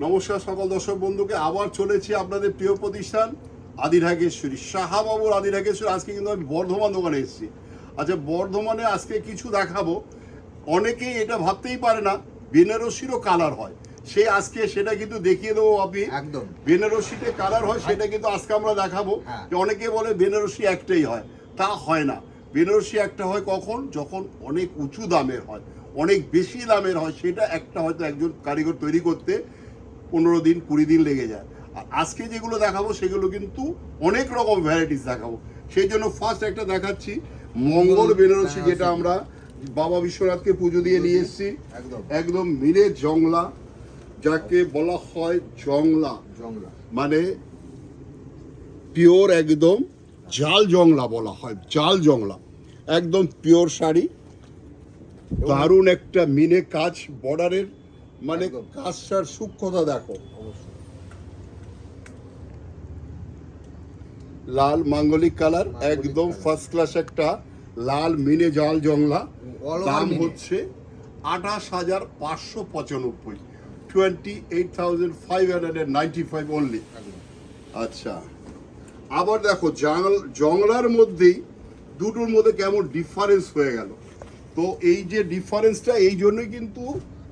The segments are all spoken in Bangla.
নমস্কার সকল দর্শক বন্ধুকে, আবার চলেছি আপনাদের প্রিয় প্রতিষ্ঠান আদি ঢাকেশ্বরী, শাহাবাবুর আদি ঢাকেশ্বরী। আজকে কিন্তু আমি বর্ধমান দোকানে এসেছি। আচ্ছা, বর্ধমানে আজকে কিছু দেখাবো। অনেকেই এটা ভাবতেই পারে না বেনারসিরও কালার হয়। সেই আজকে সেটা কিন্তু দেখিয়ে দেবো। আপনি একদম বেনারসিতে কালার হয় সেটা কিন্তু আজকে আমরা দেখাবো। যে অনেকে বলে বেনারসি একটাই হয়, তা হয় না। বেনারসি একটা হয় কখন, যখন অনেক উঁচু দামের হয়, অনেক বেশি দামের হয়। সেটা একটা হয়তো একজন কারিগর তৈরি করতে 15 দিন 20 দিন লেগে যায়। আর আজকে যেগুলো দেখাবো সেগুলো কিন্তু অনেক রকম ভ্যারাইটিস দেখাবো। সেই জন্য ফার্স্ট একটা দেখাচ্ছি মঙ্গল বেনারসি, যেটা আমরা বাবা বিশ্বনাথকে পুজো দিয়ে নিয়ে এসেছি। একদম মিলে জংলা, যাকে বলা হয় জংলা, মানে পিওর একদম জাল জংলা বলা হয়, জাল জংলা, একদম পিওর শাড়ি। দারুণ একটা মিনে কাজ, বর্ডারের মানে কাজটার সূক্ষ্মতা দেখো। লাল মাঙ্গলিক কালার, একদম ফার্স্ট ক্লাস একটা লাল মিনে জাল জংলা। দাম হচ্ছে 28,595, 28,595 অনলি। আচ্ছা, আবার দেখো জংলার মধ্যেই দুটোর মধ্যে কেমন ডিফারেন্স হয়ে গেল। তো এই যে ডিফারেন্সটা, এই জন্যই কিন্তু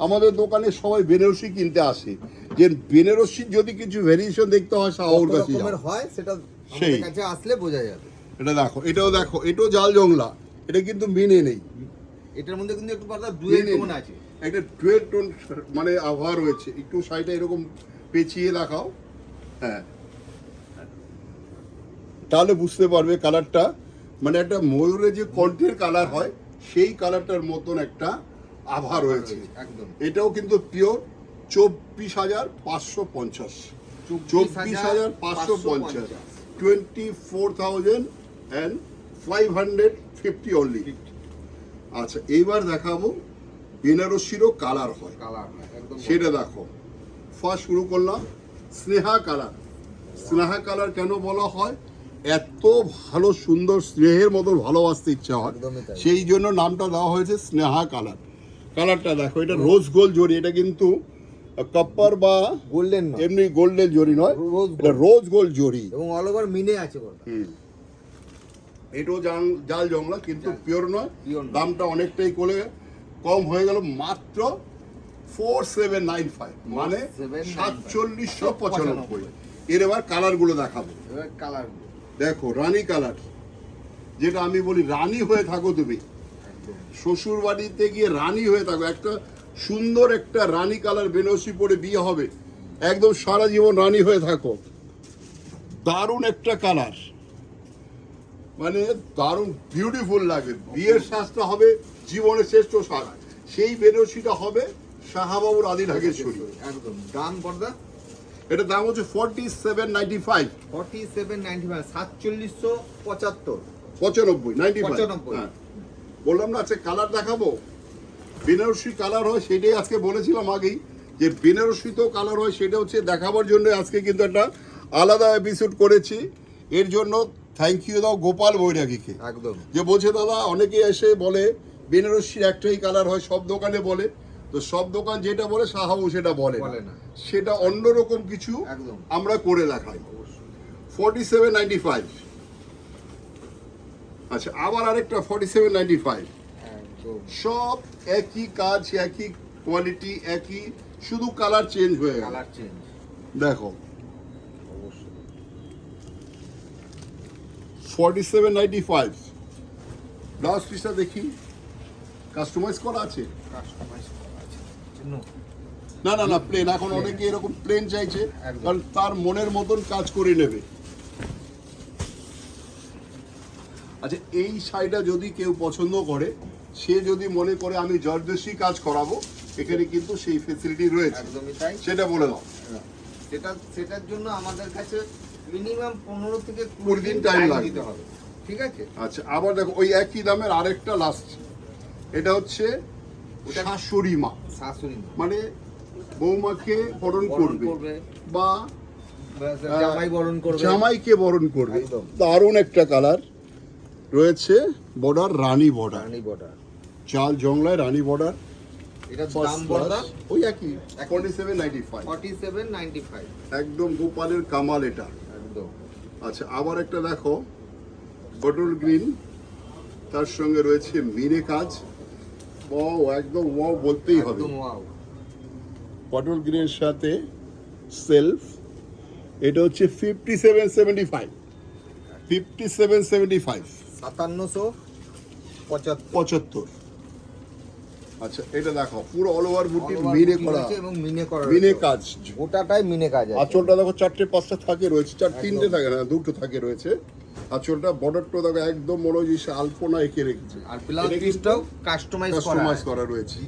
আমাদের দোকানে সবাই বেনারসি কিনতে আসে, যে বেনারসির যদি কিছু ভেরিয়েশন দেখতে হয় শাহাবুর কাছে হয়, সেটা আমাদের কাছে আসলে বোঝা যাবে। এটা দেখো, এটাও দেখো, এটাও জাল জংলা, এটা কিন্তু মিনে নেই। এটার মধ্যে কিন্তু একটু পাতলা ডুয়েল টোন আছে, একটা ডুয়েল টোন মানে আভা রয়েছে। একটু সাইডে এরকম পেঁচিয়ে দেখাও, হ্যাঁ, তাহলে বুঝতে পারবে কালারটা, মানে একটা ময়ূরের যে কণ্ঠের কালার হয় সেই কালারটার মতন একটা আভা রয়েছে। এটাও কিন্তু পিওর 24,550, 24,550, 24,550 অনলি। আচ্ছা, এইবার দেখাবো বেনারসিরও কালার হয়, সেটা দেখো। ফার্স্ট শুরু করলাম স্নেহা কালার। স্নেহা কালার কেন বলা হয়? এত ভালো সুন্দর, স্নেহের মতো ভালোবাসতে ইচ্ছা হয়, সেই জন্য নামটা দেওয়া হয়েছে স্নেহা কালার। কালারটা দেখো, এটা রোজ গোল্ড জরি, এটা কিন্তু কপার বা গোল্ডেন, এমনি গোল্ডেন জরি নয়, এটা রোজ গোল্ড জরি এবং অল ওভার মিনে আছে। এটাও জাল জংলা, কিন্তু পিওর নয়। দামটা অনেকটাই করে কম হয়ে গেল, মাত্র 4795, মানে 4795। এর এবার কালারগুলো দেখাবো। দেখো রানী কালার, যেটা আমি বলি রানী হয়ে থাকো তুমি, শ্বশুর বাড়িতে গিয়ে রানী হয়ে থাকো। একটা সুন্দর একটা রানী কালার বেনারসি পরে বিয়ে হবে, একদম সারা জীবন রানী হয়ে থাকো। দারুণ একটা কালার, মানে দারুণ বিউটিফুল লাগে। বিয়ের সাজটা হবে জীবনের শ্রেষ্ঠ সাজ, সেই বেনারসিটা হবে শাহাবাবুর আদি ঢাকেশ্বরী। একদম দাম পড়দা, এটা দাম হচ্ছে 4795, 4795, 95 হ্যাঁ, বললাম না। আচ্ছা, কালার দেখাবো। বেনারসি কালার হয় সেটাই আজকে বলেছিলাম আগেই, যে বেনারসিতেও কালার হয়, সেটা হচ্ছে দেখাবার জন্য আজকে কিন্তু একটা আলাদা এপিসোড করেছি। এর জন্য থ্যাংক ইউ দাও গোপাল বৈরাগীকে, একদম, যে বলছে দাদা অনেকে এসে বলে বেনারসির একটাই কালার হয়, সব দোকানে বলে। তো সব দোকান যেটা বলে শাহাবু সেটা বলে না, সেটা অন্যরকম কিছু আমরা করে দেখাই। 4795। আচ্ছা, আবার আরেকটা 4795। সব একই কাজ, একই কোয়ালিটি, একই, শুধু কালার চেঞ্জ হয়ে গেল। দেখো 4795। ব্লাউজ পিসটা দেখি, কাস্টমাইজ করা আছে? না না না, প্লেন। এখন অনেকে এরকম প্লেন চাইছে, কারণ তার মনের মতন কাজ করে নেবে। আচ্ছা, এই শাড়িটা যদি কেউ পছন্দ করে, সে যদি মনে করে আমি জর্জেসি কাজ করাবো, এখানে কিন্তু সেই ফেসিলিটি রয়েছে। সেটা বলে দাও। সেটার জন্য আমাদের কাছে মিনিমাম 15 থেকে 20 দিন টাইম লাগবে, ঠিক আছে? আচ্ছা, আবার দেখো ওই একই দামের আরেকটা লাস্ট, এটা হচ্ছে শাশুড়ি মা, মানে বৌমাকে বরণ করবে বা জামাইকে বরণ করবে। দারুণ একটা কালার রয়েছে, বর্ডার রানী বর্ডার, চাল জংলায় রানী বর্ডার। এটার First দাম বলদা class, ওই একই 4795 47.95 একদম গোপালের কামাল এটা। একদম। আচ্ছা আবার একটা দেখো বটল গ্রিন, তার সঙ্গে রয়েছে মিনে কাজ, ওয়াও একদম ওয়াও বলতেই হবে। একদম ওয়াও। বটল গ্রিনের সাথে সেলফ, এটা হচ্ছে 5775 5775 5775 আচ্ছা এটা দেখো পুরো অল ওভার বুটি All over মিনে বুটি করা, রয়েছে এবং মিনে করা মিনে রয়েছে। কাজ। গোটাটাই মিনে কাজ আছে। আঁচলটা দেখো 4-5টা থাকে রয়েছে, একদম। 3টে থাকে না, 2টো থাকে রয়েছে। আঁচলটা বর্ডারটা দেখো একদম মনে হয় যে আলপনা এঁকে রেখেছে, আর ব্লাউজ পিসটাও কাস্টমাইজ করা কাস্টমাইজ আছে। করা রয়েছে।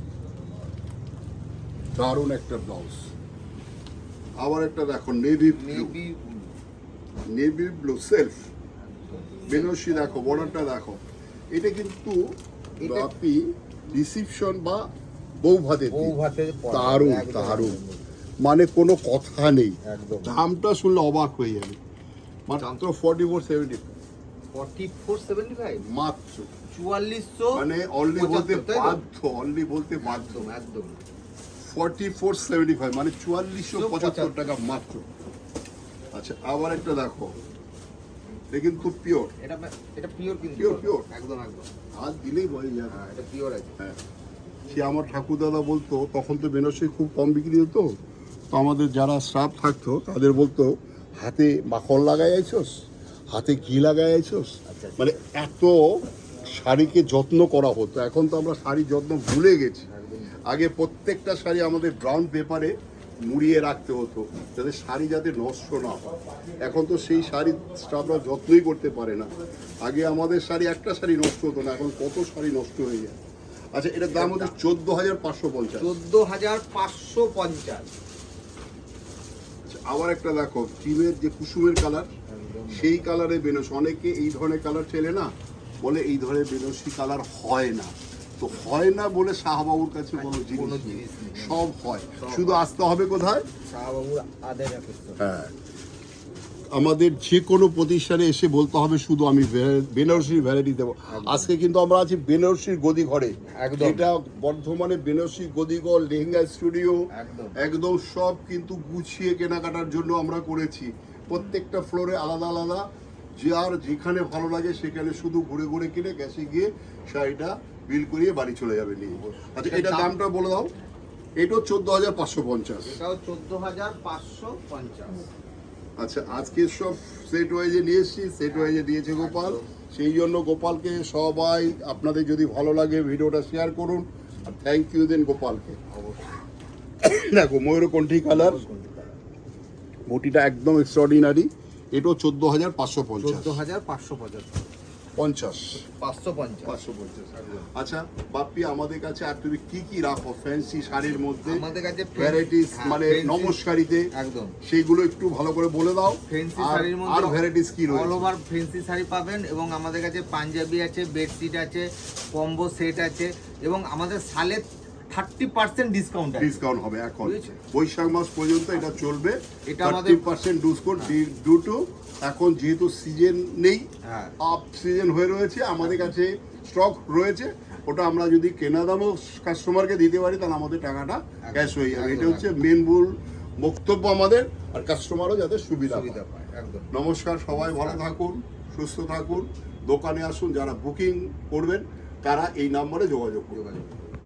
দারুণ একটা ব্লাউজ। আবার একটা দেখো navy blue, navy navy blue self Banarasi, দেখো বর্ডারটা দেখো। এটা কিন্তু এটা- আপনি রিসিপশন বা বউ ভাতে বউ ভাতে পরা। দারুণ একদম, দারুণ, একদম, মানে কোনো কথা নেই। একদম। দামটা শুনলে অবাক হয়ে যাবে, মাত্র 4475 44.75 মাত্র, 4400 মানে অনলি বলতে 75, তাই তো? বাধ্য, অনলি বলতে বাধ্য। একদম একদম। 4475 মানে 4475 টাকা মাত্র। আচ্ছা আবার একটা দেখো, এটা কিন্তু পিওর, এটা এটা পিওর কিন্তু Pure, pure। একদম একদম। হাত দিলেই হয়ে যাবে। হ্যাঁ এটা পিওর আছে। হ্যাঁ, সে আমার ঠাকুর দাদা বলতো, তখন তো বেনারসি খুব কম বিক্রি হতো, তো আমাদের যারা স্টাফ থাকতো তাদের বলতো হাতে মাখন লাগাই আইছোস, হাতে ঘি লাগাই আইছোস। আচ্ছা। মানে এত শাড়িকে যত্ন করা হতো। এখন তো আমরা শাড়ির যত্ন ভুলে গেছি। একদম। আগে প্রত্যেকটা শাড়ি আমাদের ব্রাউন পেপারে মুড়িয়ে রাখতে হতো যাতে শাড়ি যাতে নষ্ট না হয়। এখন তো সেই শাড়ি স্টাফরা যত্নই করতে পারে না। আগে আমাদের শাড়ি একটা শাড়ি নষ্ট হতো না, এখন কত শাড়ি নষ্ট হয়ে যায়। আচ্ছা এটার দাম হচ্ছে 14,550। 14,550। আবার একটা দেখো টিমের যে কুসুমের কালার, সেই কালারে বেনারসি। অনেকে এই ধরনের কালার চেলে না, বলে এই ধরনের বেনারসি কালার হয় না। তো হয় না বলে শাহবাবুর কাছে কোনো কোনো জিনিস নেই, জিনিস নেই। সব হয়। সব শুধু আসতে হবে কোথায়? শাহবাবুর আদায় রাখতে। হ্যাঁ, আমাদের যে কোনো প্রতিষ্ঠানে এসে বলতে হবে শুধু আমি বেনারসির ভ্যারাইটি দেবো। আজকে কিন্তু আমরা আছি বেনারসির গদি ঘরে, একদম। এটা বর্ধমানে বেনারসি গদিঘর, লেহেঙ্গা স্টুডিও, একদম। একদম সব কিন্তু গুছিয়ে কেনাকাটার জন্য আমরা করেছি। প্রত্যেকটা ফ্লোরে আলাদা আলাদা, যার যেখানে ভালো লাগে সেখানে শুধু ঘুরে ঘুরে কিনে গ্যাসে গিয়ে শাড়িটা বিল করিয়ে বাড়ি চলে যাবে নিয়ে। আচ্ছা এটা দামটা বলে দাও। এটাও 14,550। এটাও 14,550। আচ্ছা আজকে সব সেট ওয়াইজে নিয়ে এসেছি, সেট ওয়াইজে দিয়েছে গোপাল। সেই জন্য গোপালকে সবাই, আপনাদের যদি ভালো লাগে ভিডিওটা শেয়ার করুন আর থ্যাংক ইউ দেন গোপালকে। দেখো ময়ূরকণ্ঠী কালার, বটিটা একদম এক্সট্রাঅর্ডিনারি। এটাও 14,550। 14,550। 550। আচ্ছা বাপ্পি, আমাদের কাছে আর তুমি কি কি রাখো ফ্যান্সি শাড়ির মধ্যে, আমাদের কাছে ভ্যারাইটিস মানে fancy- নমস্কারিতে, একদম। সেইগুলো একটু ভালো করে বলে দাও। ফেন্সি আর- শাড়ির মধ্যে আর ভ্যারাইটিস কি অল রয়েছে? ওভার ফেন্সি শাড়ি পাবেন এবং আমাদের কাছে পাঞ্জাবি আছে, বেডশিট আছে, কম্বো সেট আছে এবং আমাদের সালে 30% ডিসকাউন্ট আছে। ডিসকাউন্ট হবে এখন বুঝেছো? বৈশাখ মাস পর্যন্ত এটা চলবে। এটা আমাদের- 30% ডিসকাউন্ট ডিউ টু এখন যেহেতু সিজন নেই, হ্যাঁ। আপ সিজন হয়ে রয়েছে, আমাদের কাছে স্টক রয়েছে। ওটা আমরা যদি কেনা দামও কাস্টমারকে দিতে পারি তাহলে আমাদের টাকাটা ক্যাশ হয়ে যাবে। এটা হচ্ছে মেন মূল বক্তব্য আমাদের, আর কাস্টমারও যাতে সুবিধা সুবিধা পায়। পায় একদম। নমস্কার, সবাই ভালো থাকুন, সুস্থ থাকুন, দোকানে আসুন। যারা বুকিং করবেন তারা এই নম্বরে যোগাযোগ করুন। যোগাযোগ।